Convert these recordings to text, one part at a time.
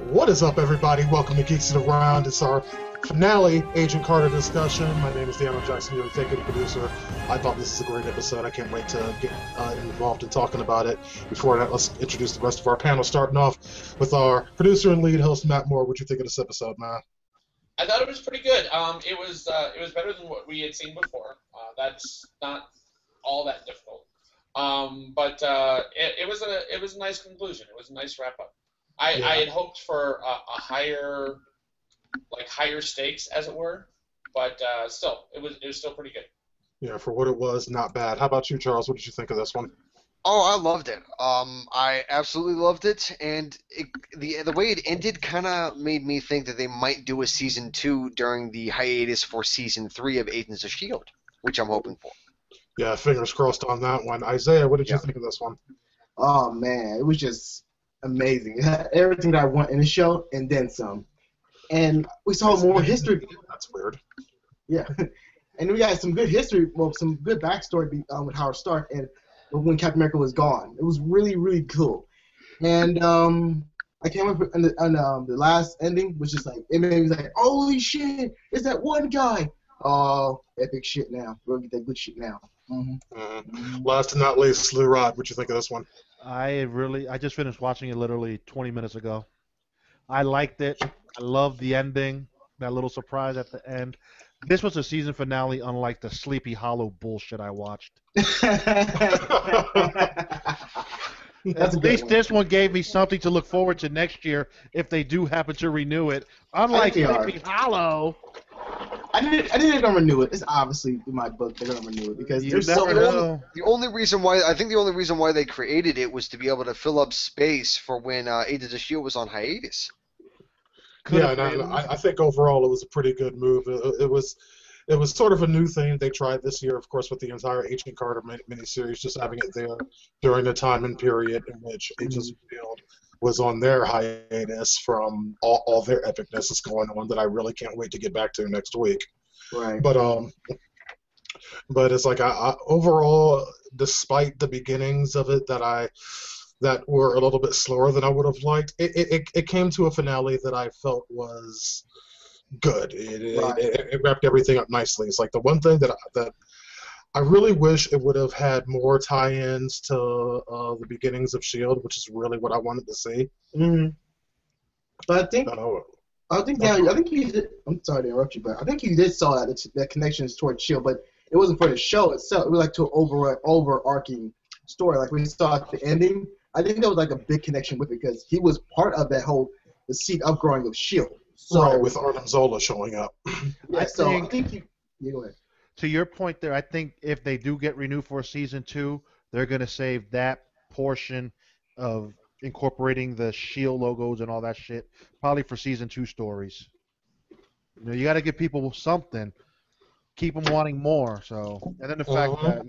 What is up, everybody? Welcome to Geeks to the Round. It's our finale Agent Carter discussion. My name is DeAno Jackson, your executive producer. I thought this is a great episode. I can't wait to get involved in talking about it. Before that, let's introduce the rest of our panel, starting off with our producer and lead host, Matt Moore. What'd you think of this episode, man? I thought it was pretty good. It was better than what we had seen before. That's not all that difficult. But it was a nice conclusion. It was a nice wrap up. I had hoped for a higher stakes, as it were, but still, it was still pretty good. Yeah, for what it was, not bad. How about you, Charles? What did you think of this one? Oh, I loved it. I absolutely loved it, and the way it ended kind of made me think that they might do a season 2 during the hiatus for season 3 of Agents of S.H.I.E.L.D., which I'm hoping for. Yeah, fingers crossed on that one. Isaiah, what did you think of this one? Oh man, it was just amazing. It had everything that I want in the show, and then some. And we saw more history. That's weird. Yeah, and we got some good history, well, some good backstory with Howard Stark and when Captain America was gone. It was really, really cool. And I came up on the last ending, which is like, it made me like, holy shit, it's that one guy. Oh, epic shit now. We're gonna get that good shit now. Last and not least, Lou Rod, what'd you think of this one? I just finished watching it literally 20 minutes ago. I liked it. I loved the ending, that little surprise at the end. This was a season finale unlike the Sleepy Hollow bullshit I watched. At least this one gave me something to look forward to next year if they do happen to renew it. Unlike Sleepy Hollow. I think they're gonna renew it. It's obviously in my book they're gonna renew it because there's so know. The only reason why they created it was to be able to fill up space for when Agents of S.H.I.E.L.D. was on hiatus. I think overall it was a pretty good move. It was sort of a new thing they tried this year, of course, with the entire Agent Carter miniseries, just having it there during the time and period in which Agents of S.H.I.E.L.D. was on their hiatus from all their epicness that's going on that I really can't wait to get back to next week. Right. But it's like I overall, despite the beginnings of it that were a little bit slower than I would have liked, it came to a finale that I felt was good. It wrapped everything up nicely. It's like the one thing that I really wish it would have had more tie-ins to the beginnings of S.H.I.E.L.D., which is really what I wanted to see. Mm-hmm. But I think you did. I'm sorry to interrupt you, but I think you did saw that connections towards S.H.I.E.L.D., but it wasn't for the show itself. It was like to an overarching story. Like when you saw at the ending, I think there was like a big connection with it because he was part of that whole the seed upgrowing of S.H.I.E.L.D. So, right, with Arnim Zola showing up. Yeah, I think you go ahead. To your point there, I think if they do get renewed for season 2, they're going to save that portion of incorporating the S.H.I.E.L.D. logos and all that shit probably for season 2 stories. You know, you got to give people something, keep them wanting more. So, and then the fact that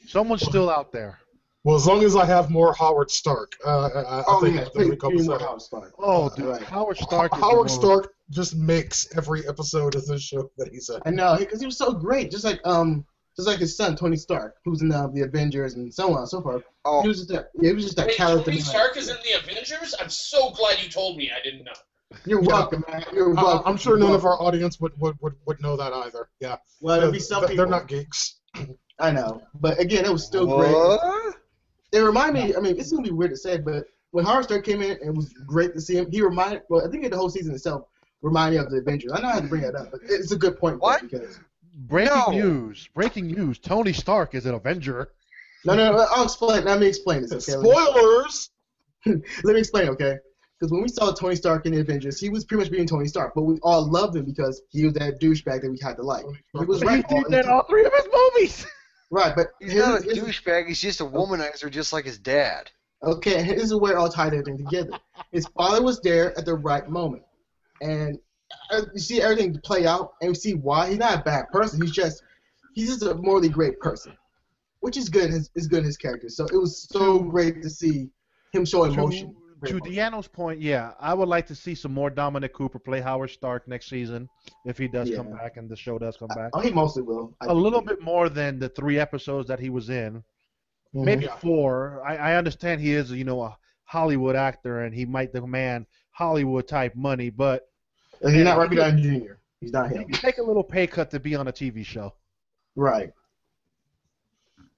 someone's still out there. Well, as long as I have more Howard Stark, I think it's going to become Howard Stark. Oh, dude, right. Howard Stark. Howard Stark just makes every episode of this show that he's in. I know, because he was so great, just like his son Tony Stark, who's in the Avengers and so on and so forth. Oh. He was just that. He was just that Wait, character. Tony Stark is in the Avengers? I'm so glad you told me. I didn't know. You're welcome, man. You're welcome. I'm sure none of our audience would know that either. Yeah. Well, there'll be some people. They're not geeks. I know, but again, it was still great. It reminded me. I mean, it's gonna be weird to say, but when Howard Stark came in, it was great to see him. He reminded. Well, I think the whole season itself reminded me of the Avengers. I know I had to bring that up, but it's a good point. What? Because Breaking news. Tony Stark is an Avenger. No. I'll explain. Let me explain this. Okay? Spoilers. Let me explain, okay? Because when we saw Tony Stark in the Avengers, he was pretty much being Tony Stark, but we all loved him because he was that douchebag that we had to like. He was right. He did that in all 3 of his movies. Right, but he's not a douchebag. He's just a womanizer, just like his dad. Okay, and this is where it all tied everything together. His father was there at the right moment, and you see everything play out, and you see why he's not a bad person. He's just a morally great person, which is good. Is good in his character. So it was so great to see him show emotion. To DeAno's point, yeah, I would like to see some more Dominic Cooper play Howard Stark next season if he does come back and the show does come back. Oh, he mostly will. A little bit more than the 3 episodes that he was in. Maybe 4. I understand he is, a Hollywood actor and he might demand Hollywood type money, but He's not Robert Downey Jr. He's not he him. can take a little pay cut to be on a TV show. Right.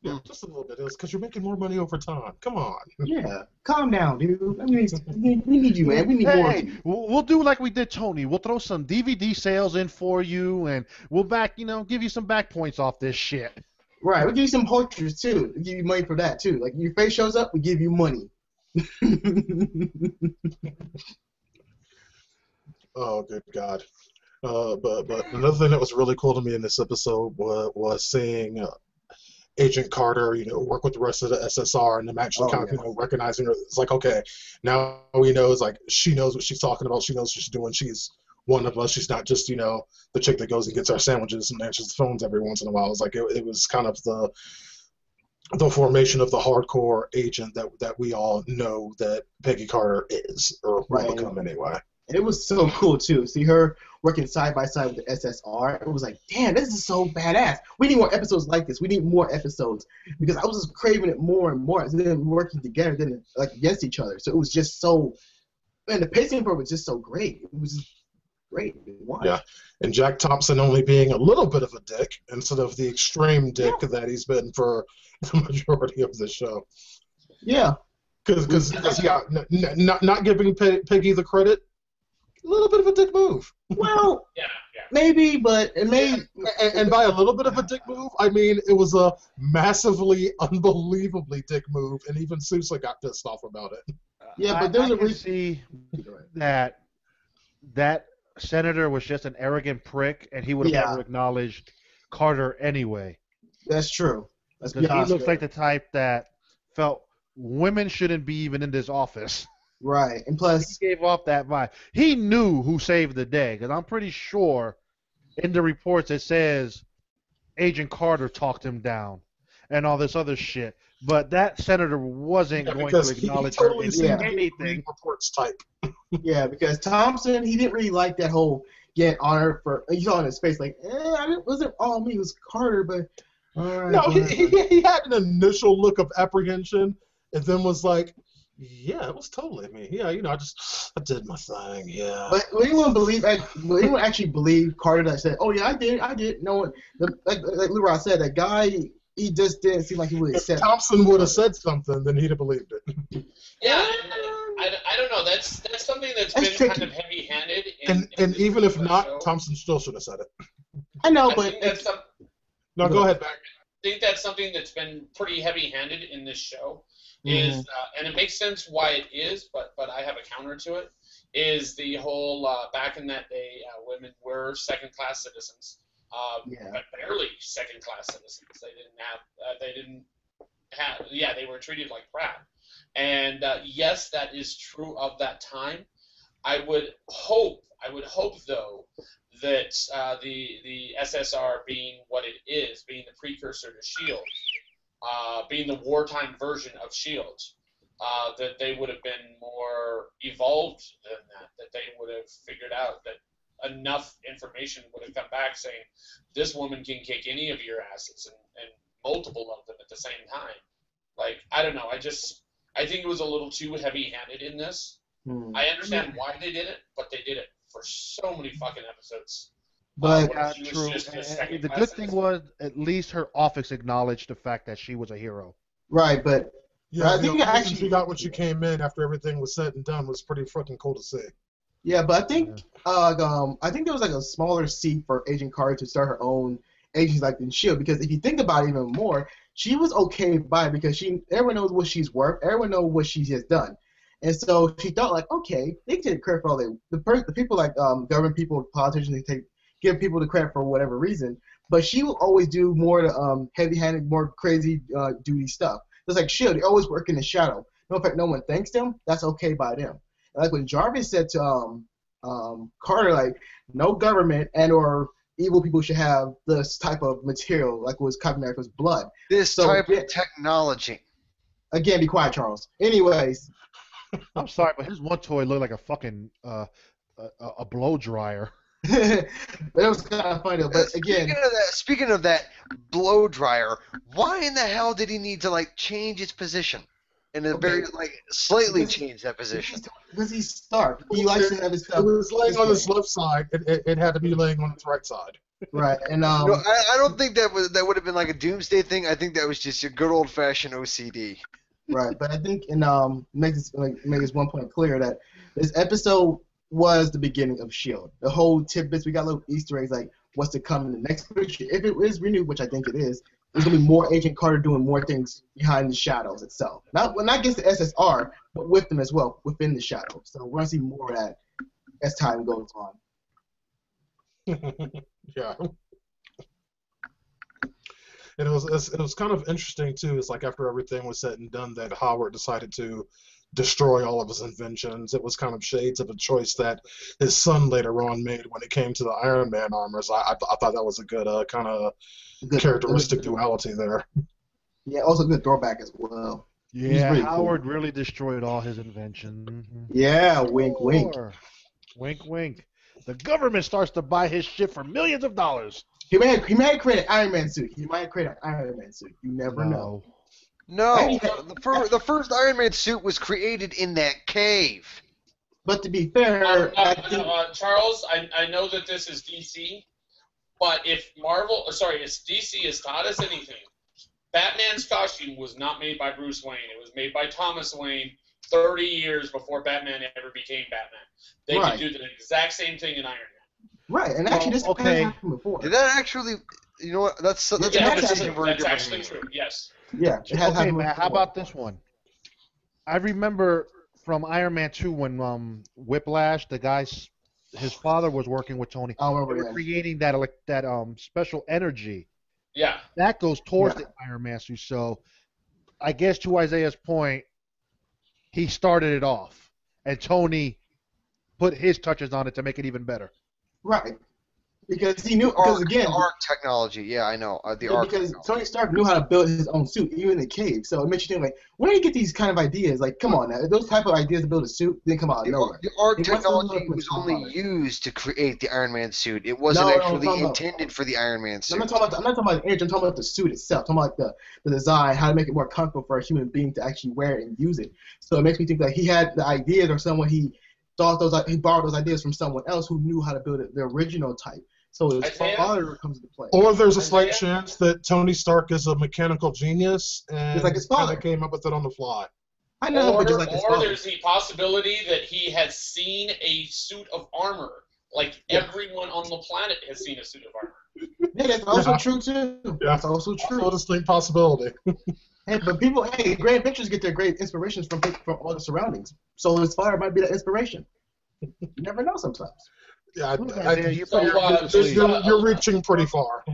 Yeah, just a little bit. It was because you're making more money over time. Come on. Yeah. Calm down, dude. I mean, we need you, man. We need more of Hey, you. we'll do like we did Tony. We'll throw some DVD sales in for you, and we'll give you some back points off this shit. Right. We'll give you some posters, too. We'll give you money for that, too. Like, your face shows up, we give you money. Oh, good God. But another thing that was really cool to me in this episode was seeing Agent Carter, work with the rest of the SSR, and them actually recognizing her. It's like, okay, now we know. It's like she knows what she's talking about. She knows what she's doing. She's one of us. She's not just the chick that goes and gets our sandwiches and answers the phones every once in a while. It's like it was kind of the formation of the hardcore agent that we all know that Peggy Carter is, or will become anyway. It was so cool, too. See her working side by side with the SSR. It was like, damn, this is so badass. We need more episodes like this. We need more episodes. Because I was just craving it more and more. So then working together, then like against each other. So it was just so, man, the pacing for it was just so great. It was just great to watch. Yeah, and Jack Thompson only being a little bit of a dick instead of the extreme dick that he's been for the majority of the show. Yeah. Because not giving Peggy the credit, a little bit of a dick move. Well, maybe, but it may. And by a little bit of a dick move, I mean it was a massively, unbelievably dick move, and even Sousa got pissed off about it. Yeah, but there's a reason. See that senator was just an arrogant prick, and he would have never acknowledged Carter anyway. That's true. Because he looks like the type that felt women shouldn't be even in this office. Right, and plus he gave off that vibe. He knew who saved the day, because I'm pretty sure in the reports it says Agent Carter talked him down and all this other shit. But that senator wasn't going to acknowledge her in anything. Reports type. Yeah, because Thompson, he didn't really like that whole get honor for. You saw in his face like, it wasn't all me, it was Carter, but. All right, no, he had an initial look of apprehension, and then was like. Yeah, it was totally me. Yeah, I did my thing. Yeah. But will anyone actually believe Carter that said, "Oh yeah, I did." No one, like Leroy said, that guy, he just didn't seem like he would accept. If Thompson would have said something, then he'd have believed it. Yeah, I don't know. That's something that's been tricky. Kind of heavy-handed. And even if not, show. Thompson still should have said it. I know, go ahead, Mac. I think that's something that's been pretty heavy-handed in this show. And it makes sense why it is, but I have a counter to it, is the whole, back in that day, women were second-class citizens, but barely second-class citizens. They were treated like crap. And yes, that is true of that time. I would hope though, that the SSR being what it is, being the precursor to SHIELD, being the wartime version of SHIELD, that they would have been more evolved than that they would have figured out that enough information would have come back saying, this woman can kick any of your asses, and multiple of them at the same time. Like, I don't know, I think it was a little too heavy-handed in this. I understand why they did it, but they did it for so many fucking episodes. But true. And the good thing was, at least her office acknowledged the fact that she was a hero. Right, but I think actually she got when she came in after everything was said and done was pretty fucking cool to see. Yeah, but I think there was like a smaller seat for Agent Carter to start her own agency like in SHIELD, because if you think about it even more, she was okay by it because everyone knows what she's worth, everyone knows what she has done. And so she thought like, okay, they take credit for all the people like government people, politicians, they give people the credit for whatever reason, but she will always do more heavy-handed, more crazy duty stuff. Just like SHIELD, they always work in the shadow. No, in fact, no one thanks them. That's okay by them. And like when Jarvis said to Carter, like, no government and or evil people should have this type of material, like was Captain America's blood. This type of technology. Again, be quiet, Charles. Anyways. I'm sorry, but his one toy looked like a fucking a blow dryer. It was kind of funny though. But again, speaking of that blow dryer, why in the hell did he need to like change its position? in a Okay. very slightly Because- changed that position. Because he's Stark. He likes to have his stuff. It was laying this on way. his left side. It had to be laying on its right side. Right, and No, I don't think that would have been like a doomsday thing. I think that was just your good old fashioned OCD. right, but I think make this one point clear that this episode was the beginning of Shield. The whole tidbits, we got little Easter eggs like what's to come in the next picture. If it is renewed, which I think it is, there's gonna be more Agent Carter doing more things behind the shadows itself. Not against the SSR, but with them as well within the shadows. So we're gonna see more of that as time goes on. Yeah. And it was kind of interesting too. It's like after everything was said and done, that Howard decided to destroy all of his inventions. It was kind of shades of a choice that his son later on made when it came to the Iron Man armors. I thought that was a good kind of characteristic duality there. Yeah, also a good throwback as well. Yeah, really Howard really destroyed all his inventions. Yeah, wink, wink. Wink, wink. The government starts to buy his shit for millions of dollars. He may have created an Iron Man suit. He might have created an Iron Man suit. You never know. No, Hey, the first Iron Man suit was created in that cave. But to be fair, I think Charles, I know that this is DC, but if DC has taught us anything, Batman's costume was not made by Bruce Wayne. It was made by Thomas Wayne 30 years before Batman ever became Batman. They Right. could do the exact same thing in Iron Man. right, and actually this okay. has happened before. Did that actually? You know what? That's Yeah, another that's decision true. for a That's different actually meeting. true, yes. Yeah, it has Okay, happened Matt, how before. about this one? I remember from Iron Man 2 when Whiplash, his father was working with Tony. I They remember were that. creating that special energy Yeah. that goes towards Yeah. the Iron Man suit. So I guess to Isaiah's point, he started it off, and Tony put his touches on it to make it even better. Right. Because he knew, because again, The arc technology. Yeah, I know. The yeah, arc. because technology. Tony Stark knew how to build his own suit, even in the cave. So it makes you think, like, where do you get these kind of ideas? Like, come on, now, those type of ideas to build a suit didn't come out of nowhere. The arc It wasn't technology enough was with only Muhammad. used to create the Iron Man suit. It wasn't No, actually no. intended for the Iron Man suit. I'm not talking about the energy. I'm talking about the suit itself. I'm talking about the design, how to make it more comfortable for a human being to actually wear it and use it. So it makes me think that he had the ideas, or someone he borrowed those ideas from someone else who knew how to build it, the original type. So his Isaiah? father comes into play. Or there's a slight Isaiah? chance that Tony Stark is a mechanical genius and Just like his kind father. of came up with it on the fly. I know, but just like his Or father. there's the possibility that he has seen a suit of armor, like everyone on the planet has seen a suit of armor. Yeah, that's also Yeah. true too. Yeah. That's also true. Also a distinct possibility. Hey, but great pictures get their great inspirations from all the surroundings. So his fire might be that inspiration. You never know sometimes. Yeah, Isaiah, you're So, pretty uh, good to there's sleep. you're reaching pretty far.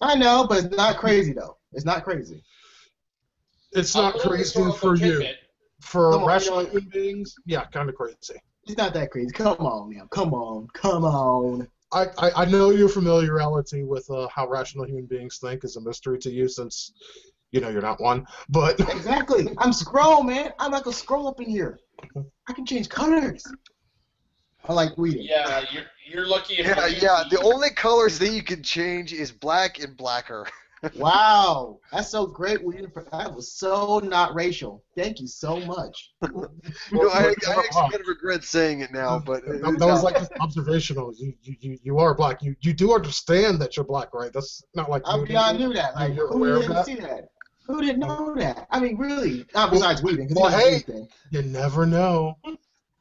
I know, but it's not crazy though. It's not crazy. It's A not little crazy historical for you. tidbit. For Come on, rational you know- human beings, yeah, kind of crazy. It's not that crazy. Come on, man. Come on. I know your familiarity with how rational human beings think is a mystery to you, since you're not one. But Exactly. I'm Scroll, man. I'm like a Scroll up in here. I can change colors. I like reading. Yeah, you're lucky if Yeah, you yeah. see- The only colors that you can change is black and blacker. Wow, that's so great. That was so not racial. Thank you so much. I actually kind of regret saying it now, but that was like just observational. You are black. You do understand that you're black, right? That's not like I knew that. Like, You're who aware of didn't that? see that? Who didn't know that? I mean, really. Not besides reading. 'Cause Well, he doesn't hey. read You never know.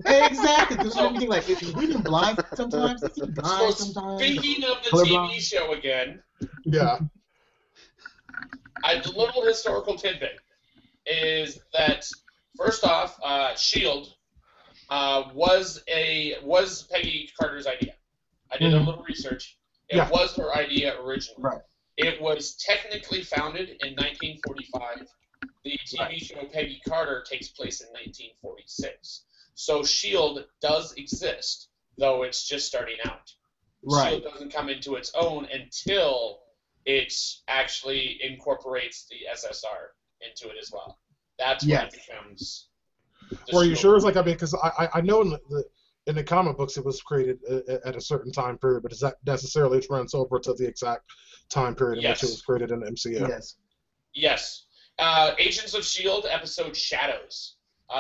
exactly. Because everything like, is he reading blind sometimes? Is he So blind sometimes? speaking of the Colorblind. TV show again, Yeah. a little historical tidbit is that first off, Shield was Peggy Carter's idea. I did a little research. It Yeah. was her idea originally. Right. It was technically founded in 1945. The TV show Peggy Carter takes place in 1946. So Shield does exist, though it's just starting out. Right. Shield doesn't come into its own until it actually incorporates the SSR into it as well. That's when it Yes. becomes. Are you sure? It's like, because I know in the comic books it was created at a certain time period, but does that necessarily trans over to the exact time period in which it Yes. was created in the MCU? Yes. Yes. Agents of S.H.I.E.L.D. episode Shadows.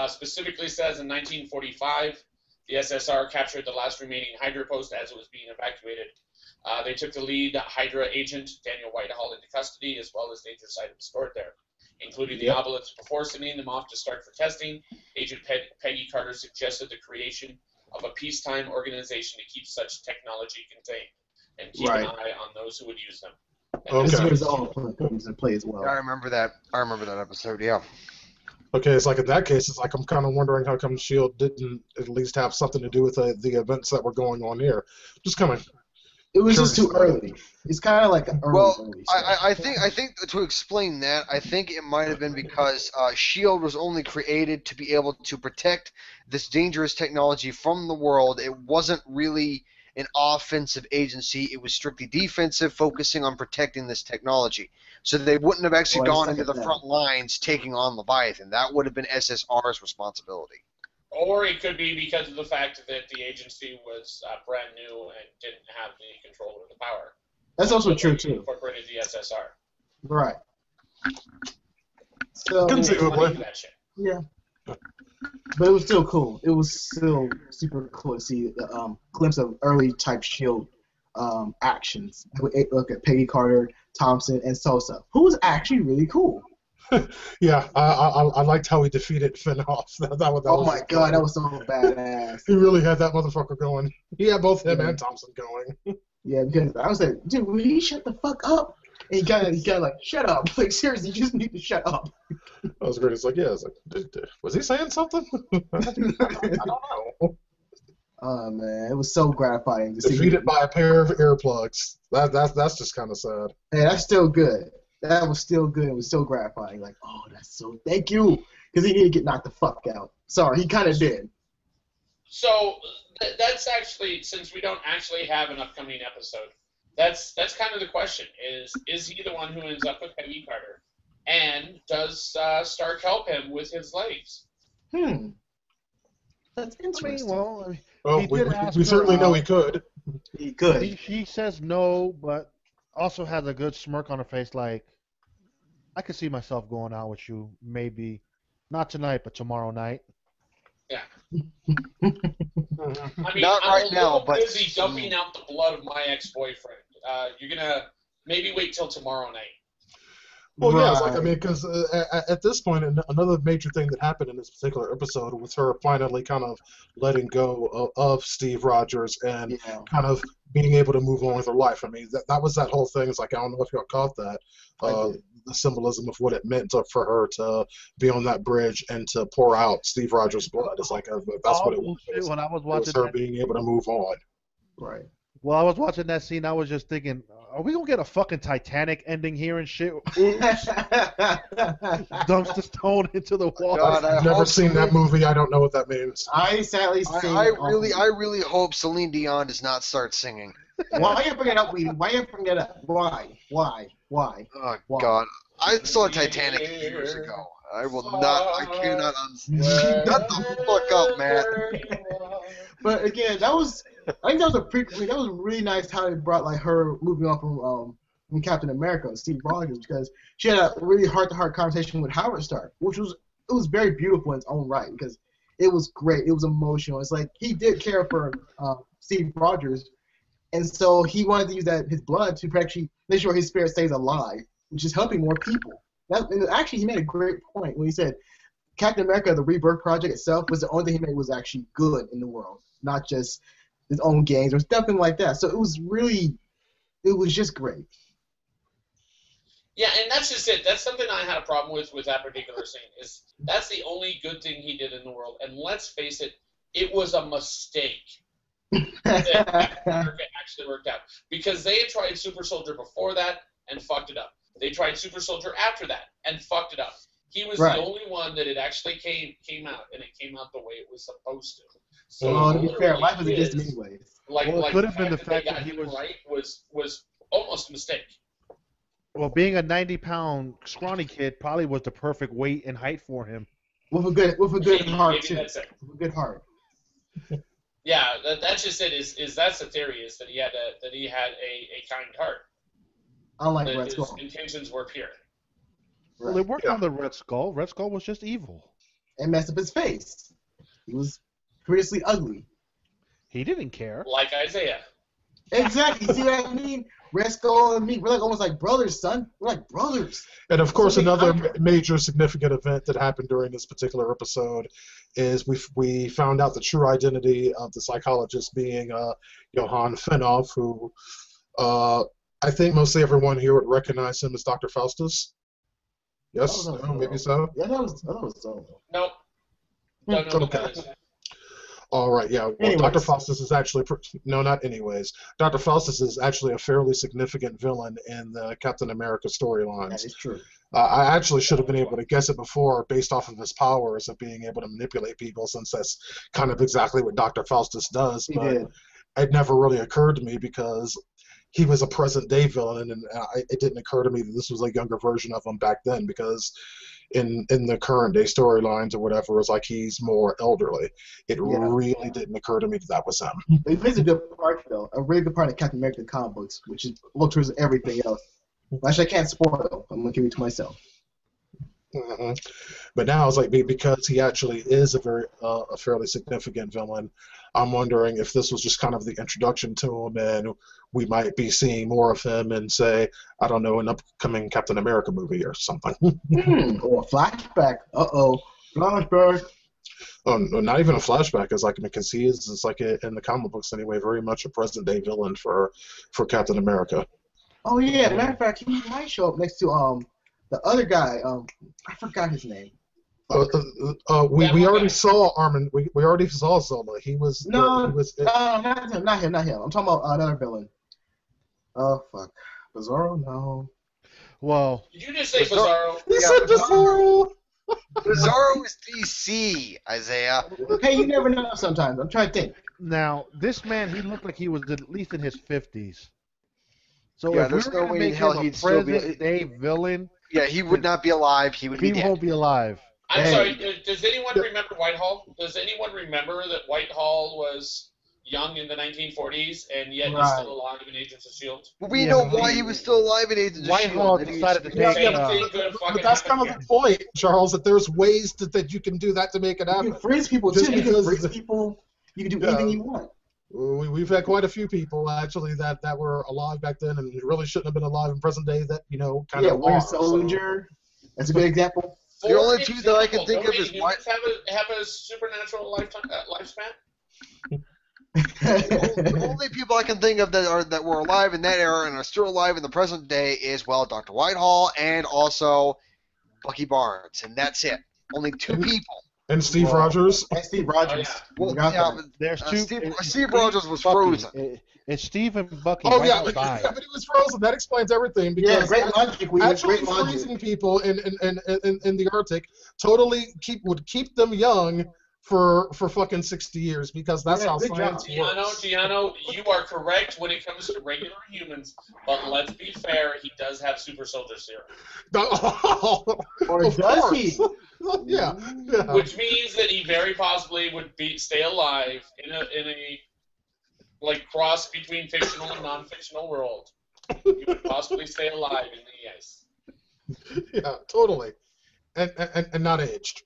Specifically says in 1945, the SSR captured the last remaining Hydra post as it was being evacuated. They took the lead Hydra agent, Daniel Whitehall, into custody, as well as dangerous items stored there, including the obelisks. Before sending them off to start for testing, Agent Peggy Carter suggested the creation of a peacetime organization to keep such technology contained and keep an eye on those who would use them. And This is where it's all comes into play as well. I remember that. I remember that episode. Yeah. Okay, it's like in that case, it's like I'm kind of wondering how come S.H.I.E.L.D. didn't at least have something to do with the events that were going on here. Just kind of. It was just too early. It's kind of like an early I think to explain that, I think it might have been because S.H.I.E.L.D. was only created to be able to protect this dangerous technology from the world. It wasn't really an offensive agency. It was strictly defensive, focusing on protecting this technology. So they wouldn't have actually gone into the front lines taking on Leviathan. That would have been SSR's responsibility. Or it could be because of the fact that the agency was brand new and didn't have the control or the power. That's also true, too. Incorporated the SSR. Right. So, that shit. Yeah. But it was still cool. It was still super cool to see the glimpse of early type S.H.I.E.L.D. Actions. Look at Peggy Carter, Thompson, and Sosa, who was actually really cool. Yeah, I liked how he defeated Finn off. Oh my god, that was so badass. He really had that motherfucker going. He had both him and Thompson going. Yeah, because I was like, dude, will you shut the fuck up? And he kind of like, shut up. Like, seriously, you just need to shut up. That was great. It's like, yeah, it's like, was he saying something? I don't know. Oh, man, it was so gratifying to see. Defeated by a pair of earplugs. That's just kind of sad. Hey, that's still good. That was still good. It was still gratifying. Like, oh, that's so, thank you. Because he didn't get knocked the fuck out. Sorry, he kind of did. So, that's actually, since we don't actually have an upcoming episode, that's kind of the question, is he the one who ends up with Peggy Carter? And does Stark help him with his legs? That's interesting. Well, we certainly know he could. He could. He says no, but also has a good smirk on her face, like, I could see myself going out with you, maybe not tonight, but tomorrow night. Yeah. I mean, not right now, but busy dumping out the blood of my ex-boyfriend. You're gonna maybe wait till tomorrow night. Well, yeah, it's like, I mean, because at this point, another major thing that happened in this particular episode was her finally kind of letting go of Steve Rogers and kind of being able to move on with her life. I mean, that was that whole thing. It's like, I don't know if y'all caught that, the symbolism of what it meant for her to be on that bridge and to pour out Steve Rogers' blood. It's like, that's what it was. When I was watching it was her being able to move on. Right. Well, I was watching that scene. I was just thinking, are we gonna get a fucking Titanic ending here and shit? Oops. Dumps the stone into the water. God, I've never seen that movie. I don't know what that means. I sadly sing. I really hope Celine Dion does not start singing. Why you bring it up, Weedy? Why you bring it up? Why? Oh God! I saw Titanic years ago. I will not. I cannot. Shut the fuck up, man. But again, I think that was a prequel. That was really nice how they brought like her moving on from Captain America and Steve Rogers, because she had a really heart-to-heart conversation with Howard Stark, which was very beautiful in its own right, because it was great. It was emotional. It's like he did care for Steve Rogers, and so he wanted to use his blood to actually make sure his spirit stays alive, which is helping more people. And actually, he made a great point when he said Captain America, the Rebirth Project itself, was the only thing he made was actually good in the world, not just his own games or something like that. So it was just great. Yeah, and that's just it. That's something I had a problem with that particular scene. Is that's the only good thing he did in the world. And let's face it, it was a mistake that Captain America actually worked out, because they had tried Super Soldier before that and fucked it up. They tried Super Soldier after that and fucked it up. He was the only one that it actually came out, and it came out the way it was supposed to. So to be fair, life was against him anyways. It could have been the fact that he was right was almost a mistake. Well, being a 90-pound scrawny kid probably was the perfect weight and height for him. With a good heart too. That's it. With a good heart. Yeah, that's just it. Is that's the theory? Is that he had a kind heart. Unlike that Red his Skull. intentions were pure. Well, they worked Yeah. on the Red Skull. Red Skull was just evil. And messed up his face. He was previously ugly. He didn't care. Like Isaiah. Exactly. See what I mean? Red Skull and me, we're like almost like brothers, son. We're like brothers. And of course, That's a big another contrast. major significant event that happened during this particular episode is we found out the true identity of the psychologist being Johann Finoff, who I think mostly everyone here would recognize him as Dr. Faustus. Yes, Oh, no, maybe so. Yeah, that was so. Nope. Don't know what that Okay. is. All right, yeah. Well, Anyways. Dr. Faustus is actually no, not anyways. Dr. Faustus is actually a fairly significant villain in the Captain America That storylines. is true. I actually should have been able to guess it before based off of his powers of being able to manipulate people, since that's kind of exactly what Dr. Faustus does. He But did. it never really occurred to me because he was a present-day villain, and it didn't occur to me that this was a younger version of him back then, because in the current-day storylines or whatever, it's like he's more elderly. It Yeah. really didn't occur to me that that was him. But he plays a good part, though. A really good part in Captain America comic books, which is look towards everything else. Actually, I can't spoil. I'm gonna keep it to myself. hmm But now it's like because he actually is a fairly significant villain. I'm wondering if this was just kind of the introduction to him, and we might be seeing more of him in, say, I don't know, an upcoming Captain America movie or something. Or a flashback. Flashback. Oh, no, not even a flashback, because he is, it's like in the comic books anyway, very much a present day villain for Captain America. Oh yeah. As a matter of fact, he might show up next to the other guy. I forgot his name. We already saw Armin. We already saw Zola. He was No, he was not him. I'm talking about another villain. Oh fuck. Bizarro? No. Well, Did you just say Bizarro? He Yeah, said Bizarro. Bizarro is DC, Isaiah. Hey, you never know sometimes. I'm trying to think. now this man, he looked like he was at least in his 50s. So Yeah, if there's we're no gonna way in make hell him a he'd still be- present-day villain, Yeah, he would not be alive. He would be he dead. won't be alive. I'm Hey. sorry. Does anyone remember Whitehall? Does anyone remember that Whitehall was young in the 1940s and yet Right. is still alive in Agents of Shield? But we Yeah, know but why he was still alive in Agents of Whitehall S.H.I.E.L.D. decided to Yeah, take. yeah, Anything could have fucking But that's kind happened of the point, Charles, that there's ways that you can do that to make it You happen. can freeze people Just too. You can because- freeze people. You can do Yeah. anything you want. We've had quite a few people actually that were alive back then and really shouldn't have been alive in present day that kind Yeah, of Winter are. So- Soldier. That's a good example. The only For two that I can example, think of don't is humans have a supernatural lifespan. The only people I can think of that were alive in that era and are still alive in the present day is, well, Dr. Whitehall and also Bucky Barnes, and that's it. Only two people. And Steve Well, Rogers. And Steve Rogers. Oh, yeah. Well, Forgot yeah, that. but There's two. Steve Rogers was Bucky. frozen. It's Steve and Bucky. Oh right yeah, outside. but it was frozen. That explains everything Yeah, because great logic. We actually great logic. freezing people in the Arctic totally would keep them young for fucking 60 years because that's Yeah, how good science job. works. Deanno, you are correct when it comes to regular humans, but let's be fair, he does have super soldier serum. Or Of does course. he? yeah. Yeah. Which means that he very possibly would stay alive in a like cross between fictional and non-fictional world. He would possibly stay alive in the ice. Yeah, totally. And not aged.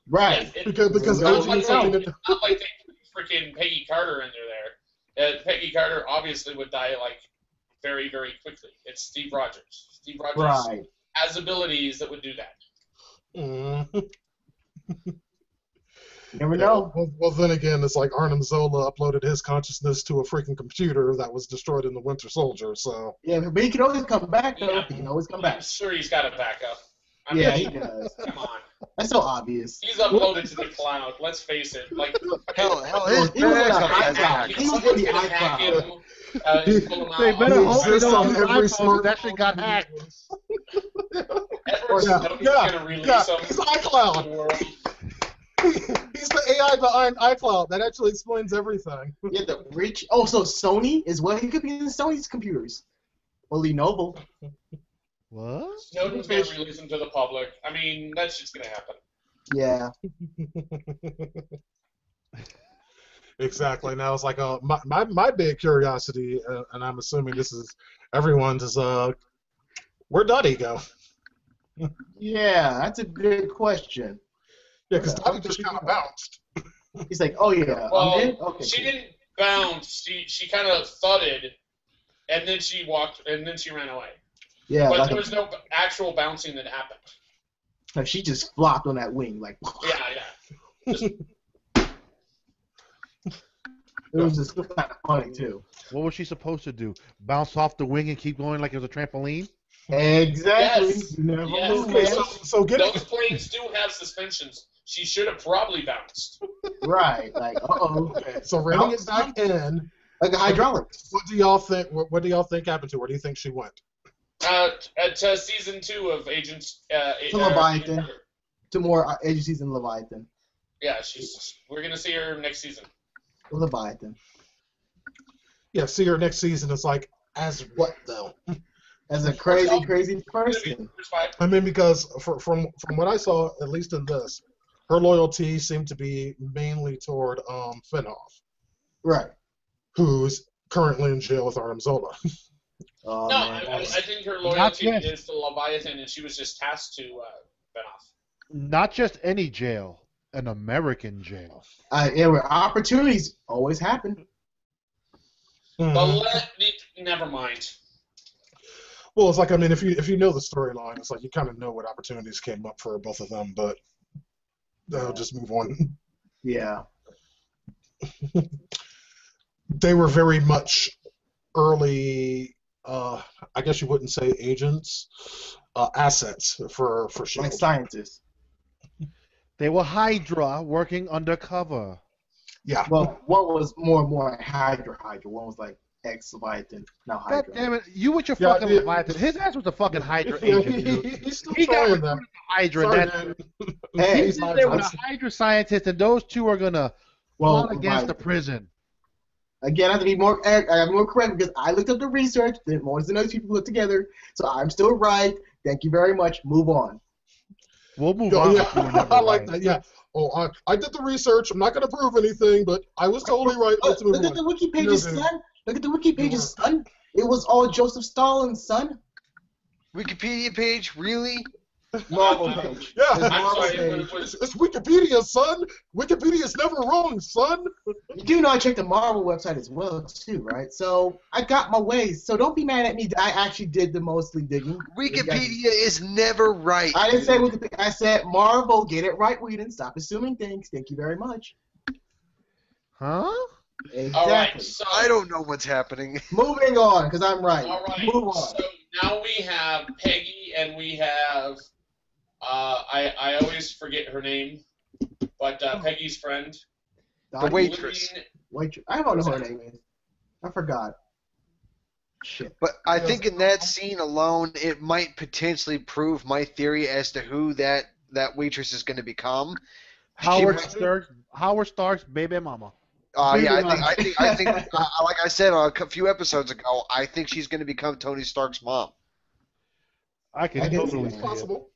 Right. Yeah, Because not aging like is something they, that not like they put freaking Peggy Carter in there. Peggy Carter obviously would die like very, very quickly. It's Steve Rogers. Steve Rogers Right. has abilities that would do that. Mhm. You never know. Well, then again, it's like Arnim Zola uploaded his consciousness to a freaking computer that was destroyed in the Winter Soldier. So Yeah, but he can always come back, though. Yeah. He can always come I'm back. sure he's got a backup. I Yeah, mean, he does. come on. That's so obvious. He's uploaded to the cloud. Let's face it. Like Hell, his He was in the backup has iCloud. backup. He was in someone's the gonna hack iCloud. him. Pull him out. They better He hope they exists don't on use every iPhones that actually got hacked. Edward Yeah, Snowden's yeah, gonna release yeah, him he's to iCloud. the world. He's the AI behind iCloud. That actually explains everything. Yeah, the rich. Oh, so Sony is what he could be in Sony's computers. Or Lenovo. What? Snowden's gonna release him to the public. I mean, that's just gonna happen. Yeah. Exactly. Now it's like my big curiosity, and I'm assuming this is everyone's, is where'd Dottie go? Yeah, that's a good question. Yeah, because Yeah, Dottie just kind of bounced. He's like, oh yeah, I'm in. Well, Okay, she cool. didn't bounce. She kind of thudded, and then she walked, and then she ran away. Yeah, But like there was no actual bouncing that happened. like she just flopped on that wing, like Yeah. Just, it was just kind of funny too. What was she supposed to do? Bounce off the wing and keep going like it was a trampoline? Exactly. Yes. You never Yes. move, Okay, man. so getting those planes do have suspensions. She should have probably bounced. Right, like okay, so reining it back in. like a hydraulics. What do y'all think? What do y'all think happened to her? Where do you think she went? To season 2 of Agents. To Leviathan. To more agencies in Leviathan. Yeah, we're gonna see her next season. Leviathan. Yeah, see her next season. It's like, as what though? As a crazy person. I mean, because from what I saw, at least in this, her loyalty seemed to be mainly toward Finhoff, Right. who's currently in jail with Artem Zola. Oh, No, man, I think her loyalty yet. is to Leviathan, and she was just tasked to Benoff. Not just any jail, an American jail. yeah, where opportunities always happen. But never mind. Well, it's like, I mean, if you know the storyline, it's like you kind of know what opportunities came up for both of them, but just move on. Yeah. They were very much early. I guess you wouldn't say agents, assets for Shield. Like scientists. They were Hydra working undercover. Yeah. Well, one was more and more Hydra. One was like ex-Leviathan, now God Hydra. damn it! You with your Yeah, fucking yeah. Leviathan. His ass was a fucking Hydra Yeah, agent, dude. he's still He got trying recruited that. to Hydra. Sorry, And that's, man. Hey, he's in there with a Hydra scientist, and those two are gonna plot against the Leviathan. prison. Again, I have to be more. I have more correct because I looked up the research. Then more than other people put together, so I'm still right. Thank you very much. Move on. We'll move Yeah, on. yeah. if you were never I like right. that. Yeah. Oh, I did the research. I'm not going to prove anything, but I was totally right. Let's move Look at on. the wiki pages, No, dude. son. Look at the wiki pages, son. It was all Joseph Stalin's son. Wikipedia page, really? Marvel page. Yeah. It's I'm Marvel sorry, page. It's Wikipedia, son. Wikipedia's never wrong, son. You do know I checked the Marvel website as well, too, right? So I got my ways. So don't be mad at me. I actually did the mostly digging. Wikipedia is never right. I didn't say Wikipedia. I said Marvel. Get it right, Whedon. Stop assuming things. Thank you very much. Huh? Exactly. All right, so I don't know what's happening. Moving on, because I'm right. all right. Move on. So now we have Peggy, and we have I always forget her name, but Peggy's friend. The waitress. Waitress. I don't know what her name is. I forgot. Shit. But I think in that scene alone, it might potentially prove my theory as to who that waitress is going to become. Howard Stark's baby mama. Yeah, I think, like I said a few episodes ago, I think she's going to become Tony Stark's mom. I can I can totally It's see it. possible.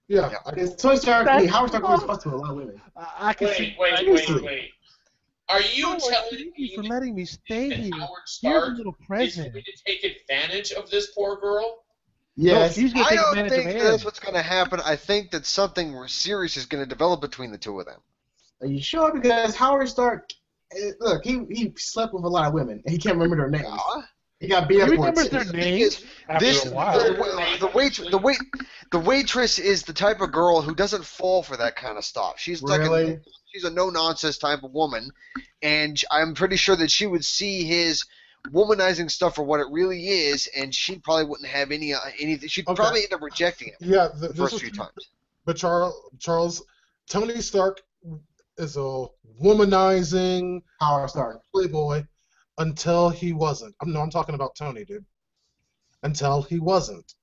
Yeah. Yeah. It's Tony Stark. Howard Stark was fussed with a lot of women. I can see. Wait. Are you telling Thank you for me letting me stay that here. Howard Here's a Stark little is present. going to take advantage of this poor girl? Yes. No, she's gonna I take don't advantage think of him. that's what's going to happen. I think that something serious is going to develop between the two of them. Are you sure? Because Howard Stark, look, he slept with a lot of women, and he can't remember their names. He got beat up He for it. remembers their names after This a while. the waitress is the type of girl who doesn't fall for that kind of stuff. She's Really? she's a no nonsense type of woman, and I'm pretty sure that she would see his womanizing stuff for what it really is, and she probably wouldn't have anything. She'd Okay. probably end up rejecting him Yeah. the This first is few times. But Charles, Tony Stark is a womanizing Howard Stark. playboy until he wasn't. I'm talking about Tony, dude. Until he wasn't.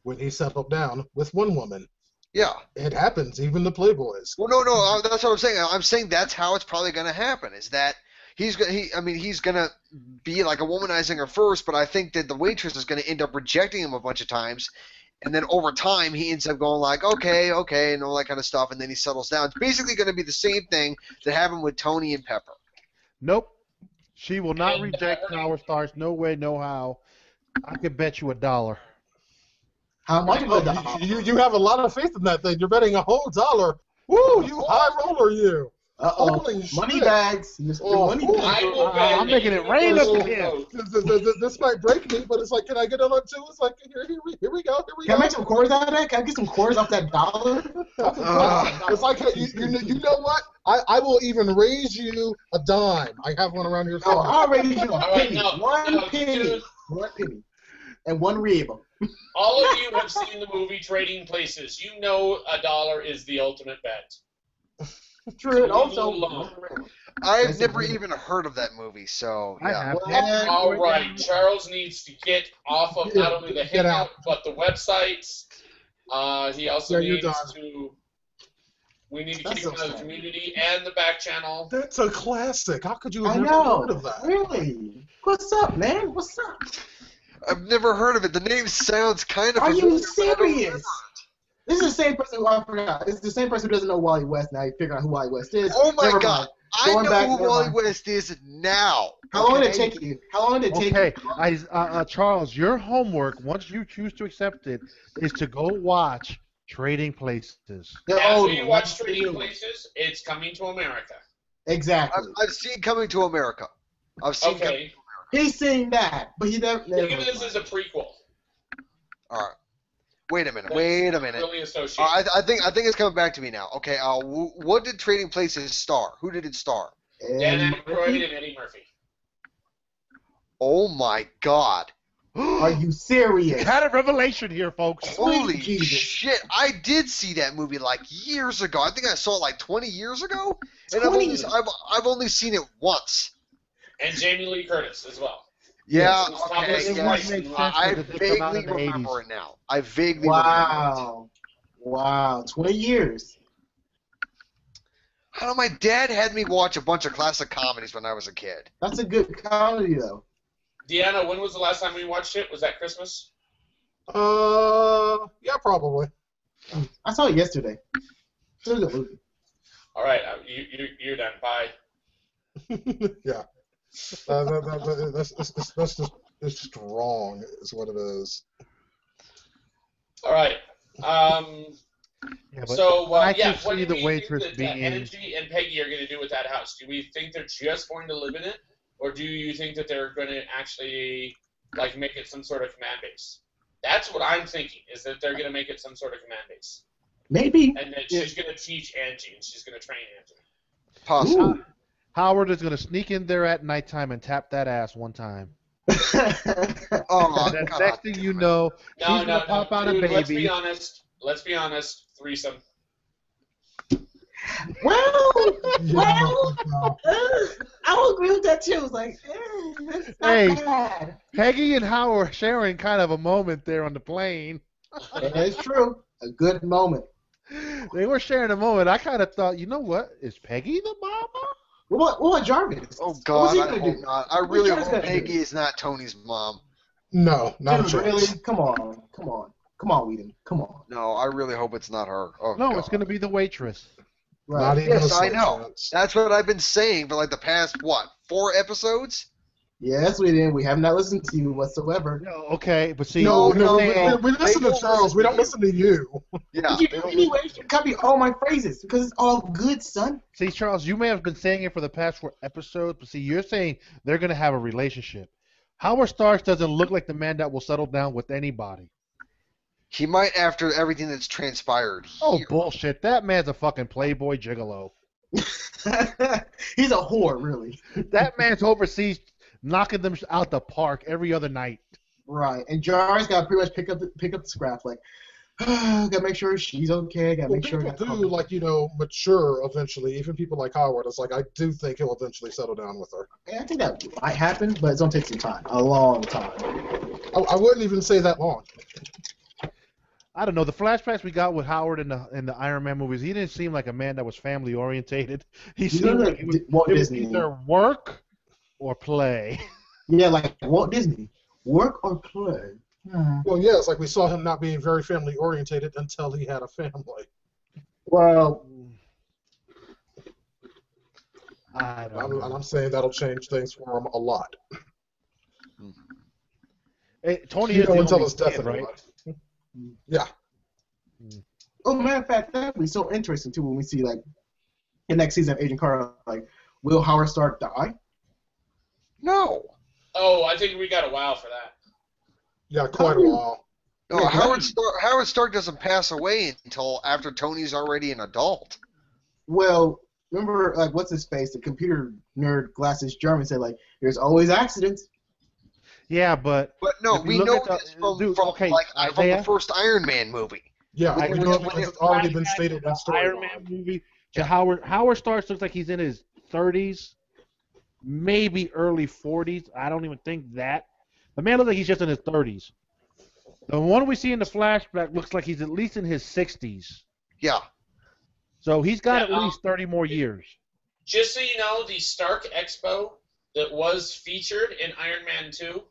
When he settled down with one woman. Yeah. It happens, even the playboys. Well, no, that's what I'm saying. I'm saying that's how it's probably going to happen. Is that he's gonna be like a womanizer first, but I think that the waitress is going to end up rejecting him a bunch of times, and then over time he ends up going like, okay, and all that kind of stuff, and then he settles down. It's basically going to be the same thing that happened with Tony and Pepper. Nope. She will not reject Howard Stark. No way, no how. I could bet you $1. How much of a Oh, dollar? you have a lot of faith in that thing. You're betting a whole dollar. Woo, you high roller, you. Uh-oh. Holy Money shit. bags. Mr. Oh, Money oh, bags. I will bet I'm making it rain up universal here. vote. This might break me, but it's like, can I get another two? It's like, here we go. Can I make some quarters out of that? Can I get some quarters off that dollar? It's like, you know what? I will even raise you a dime. I have one around here. Oh, I'll raise you a All right, penny. no, One no, penny. dude. One penny. And one rib. All of you have seen the movie Trading Places. You know a dollar is the ultimate bet. True, and Leave also it alone. I've never even heard of that movie, so I yeah. have. And All right, Charles needs to get off of not only the Get Hangout out. but the websites. He also Yeah, you're needs done. to. We need to That's keep so him out of the sad. community and the back channel. That's a classic. How could you have I never know. heard of that? Really? What's up, man? What's up? I've never heard of it. The name sounds kind of Are familiar, you but I don't remember serious? This is the same person who I forgot. It's the same person who doesn't know Wally West. Now you figure out who Wally West is. Oh my Never God. mind. I Going know back, who never Wally mind. West is now. How long did it okay? take you? How long did it take Okay, you? Charles, your homework, once you choose to accept it, is to go watch Trading Places. The After old you one, watch not the Trading new one. Places, it's coming to America. Exactly. I've seen Coming to America. I've seen Okay, He's seen that, but he never. think of this as a prequel. All right. Wait a minute. That's Wait a minute. Really associated. I think it's coming back to me now. Okay. What did Trading Places star? Who did it star? Dan Aykroyd and Eddie Murphy. Oh my God. Are you serious? Had a revelation here, folks. Holy Jesus. shit! I did see that movie like years ago. I think I saw it like 20 years ago, and I've 20 only, I've only seen it once. And Jamie Lee Curtis as well. Yeah, Yes, okay, it yeah. wouldn't make sense I that they come out vaguely in the remember 80s. it now. I vaguely remember Wow. Wow. 20 years. it. I don't know, my dad had me watch a bunch of classic comedies when I was a kid. That's a good comedy, though. DeAno, when was the last time we watched it? Was that Christmas? Yeah, probably. I saw it yesterday. It's a good movie. All right, you're done. Bye. Yeah. That's just wrong, is what it is. All right. Yeah, but So, I yeah, can what see do the we waitress think that being- Energy and Peggy are going to do with that house? Do we think they're just going to live in it, or do you think that they're going to actually like make it some sort of command base? That's what I'm thinking, is that they're going to make it some sort of command base, Maybe. and that she's going to teach Angie, and she's going to train Angie. Possibly. Ooh. Howard is going to sneak in there at nighttime and tap that ass one time. Oh, And then God. next thing you know, No, she's no, going to pop out dude, a let's be baby. honest. Let's be honest. Threesome. well, Yeah, I will agree with that, too. It's like, it's not Hey. bad. Peggy and Howard sharing kind of a moment there on the plane. It's true. A good moment. They were sharing a moment. I kind of thought, you know what? Is Peggy the mama? What about Jarvis? Oh, What's God, he I gonna hope do? not. I What's really Jarvis hope gonna do? Peggy is not Tony's mom. No, not a Dude, chance. really? Come on, Whedon. Come on. No, I really hope it's not her. Oh, No, God. it's going to be the waitress. Right. Not even Yes, a I slight know. chance. That's what I've been saying for like the past, 4 episodes? Yes, Whedon. We have not listened to you whatsoever. No, okay, but see, No, No, we listen they to don't Charles. We don't listen listen to you. Yeah. If you do anyway, you should copy all my phrases because it's all good, son. see, Charles, you may have been saying it for the past 4 episodes, but see, you're saying they're going to have a relationship. Howard Starks doesn't look like the man that will settle down with anybody. He might after everything that's transpired Oh, here. bullshit. That man's a fucking playboy gigolo. He's a whore, really. That man's overseas knocking them out the park every other night. Right. And Jar's got to pretty much pick up the scrap. Like, gotta make sure she's okay. Gotta Well, make sure. people do, like, mature eventually. Even people like Howard. It's like, I do think he'll eventually settle down with her. I think that might happen, but it's gonna take some time. A long time. I wouldn't even say that long. I don't know. The flashbacks we got with Howard in the Iron Man movies, he didn't seem like a man that was family orientated. He seemed like Walt it was Disney. either work or play. Yeah, like Walt Disney. Work or play. Well, yeah, it's like we saw him not being very family orientated until he had a family. Well, I don't know. And I'm saying that'll change things for him a lot. Hey, Tony You is know, the until only his death, kid, right? anyway. Yeah. Oh, matter of fact, that would be so interesting too when we see like the next season of Agent Carter. Like, will Howard Stark die? No. Oh, I think we got a while for that. Yeah, quite a while. No, Yeah, Howard Stark doesn't pass away until after Tony's already an adult. Well, remember, like, what's his face? The computer nerd glasses German said, like, there's always accidents. Yeah, but no, if you we look know at the- this from dude, from okay, from the Isaiah? first Iron Man movie. Yeah, I we know know when because it- it's already been flashback stated in to the Iron Man storyline. movie to Howard Stark looks like he's in his 30s, maybe early 40s. I don't even think that. The man looks like he's just in his 30s. The one we see in the flashback looks like he's at least in his 60s. Yeah. So he's got Yeah, at least 30 more years. Just so you know, the Stark Expo that was featured in Iron Man 2,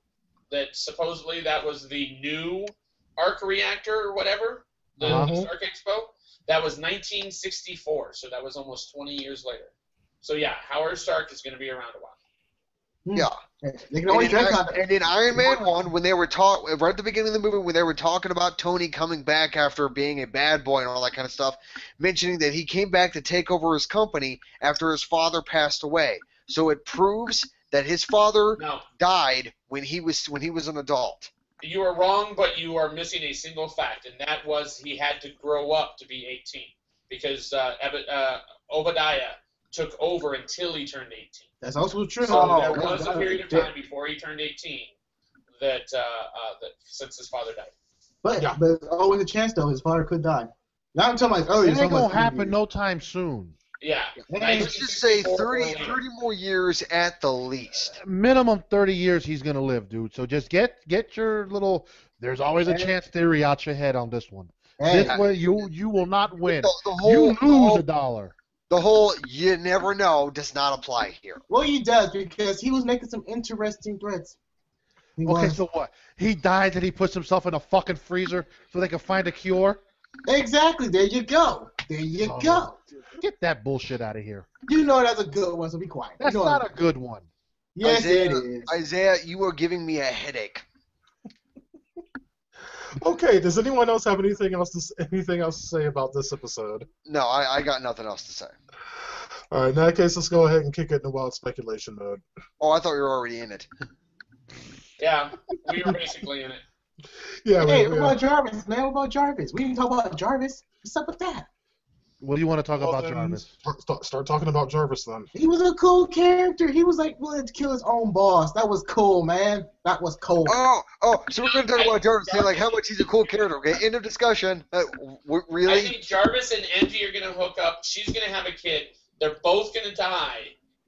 that supposedly that was the new arc reactor or whatever, the Stark Expo, that was 1964, so that was almost 20 years later. So yeah, Howard Stark is going to be around a while. Yeah. They can always And in Iron Man 1, when they were right at the beginning of the movie, when they were talking about Tony coming back after being a bad boy and all that kind of stuff, mentioning that he came back to take over his company after his father passed away. So it proves that his father died when he was an adult. You are wrong, but you are missing a single fact, and that was he had to grow up to be 18 because Obadiah took over until he turned 18. That's also true. So there was a period of time before he turned 18 that since his father died. But there's always a chance, though, his father could die. Now I'm talking about earlier. It ain't going to happen no time soon. Yeah. Let's just say 30 more years at the least. Minimum 30 years he's going to live, dude. So just get your little there's always a chance theory out your head on this one. This way you will not win. You lose $1. The whole you never know does not apply here. Well, he does because he was making some interesting threats. Okay, so what? He dies and he puts himself in a fucking freezer so they can find a cure? Exactly. There you go. There you go. Get that bullshit out of here. You know that's a good one, so be quiet. That's not a good one. Yes, it is. Isaiah, you are giving me a headache. Okay, does anyone else have anything else to say about this episode? No, I got nothing else to say. All right, in that case, let's go ahead and kick it into wild speculation mode. Oh, I thought you were already in it. Yeah, we were basically in it. Yeah. Hey, what about Jarvis, man? What about Jarvis? We didn't talk about Jarvis. What's up with that? What do you want to talk about, Jarvis? Start talking about Jarvis then. He was a cool character. He was like willing to kill his own boss. That was cool, man. That was cool. Oh, so we're going to talk about Jarvis, saying like how much he's a cool character, okay? End of discussion. Really? I think Jarvis and Angie are going to hook up. She's going to have a kid. They're both going to die.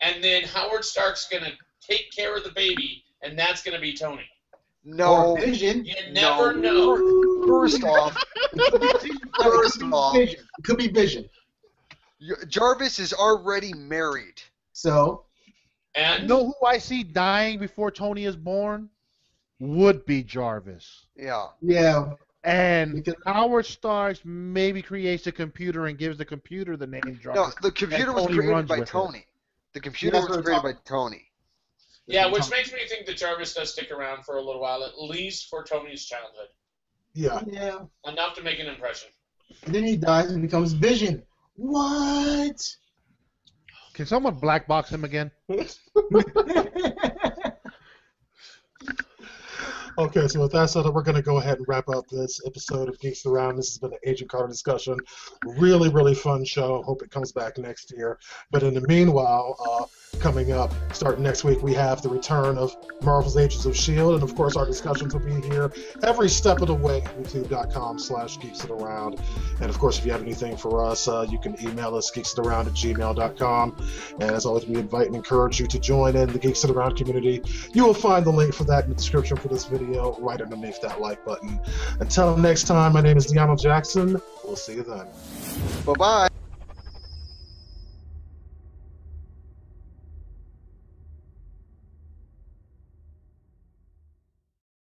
And then Howard Stark's going to take care of the baby, and that's going to be Tony. No. Or Vision. You never know. First off, Vision. It could be Vision. Jarvis is already married. So? And you know who I see dying before Tony is born? Would be Jarvis. Yeah. Yeah. And Howard Stark maybe creates a computer and gives the computer the name Jarvis. No, the computer was created by Tony. The computer was created by Tony. Yeah, which makes me think that Jarvis does stick around for a little while, at least for Tony's childhood. Yeah. Yeah. Enough to make an impression. And then he dies and becomes Vision. What? Can someone black box him again? Okay, so with that said, we're going to go ahead and wrap up this episode of Geeks Around. This has been an Agent Carter discussion. Really, really fun show. Hope it comes back next year. But in the meanwhile, coming up, starting next week, we have the return of Marvel's Agents of S.H.I.E.L.D. And, of course, our discussions will be here every step of the way at youtube.com/geeksitaround. And, of course, if you have anything for us, you can email us, geeksitaround@gmail.com. And, as always, we invite and encourage you to join in the Geeks It Around community. You will find the link for that in the description for this video right underneath that like button. Until next time, my name is DeAno Jackson. We'll see you then. Bye-bye.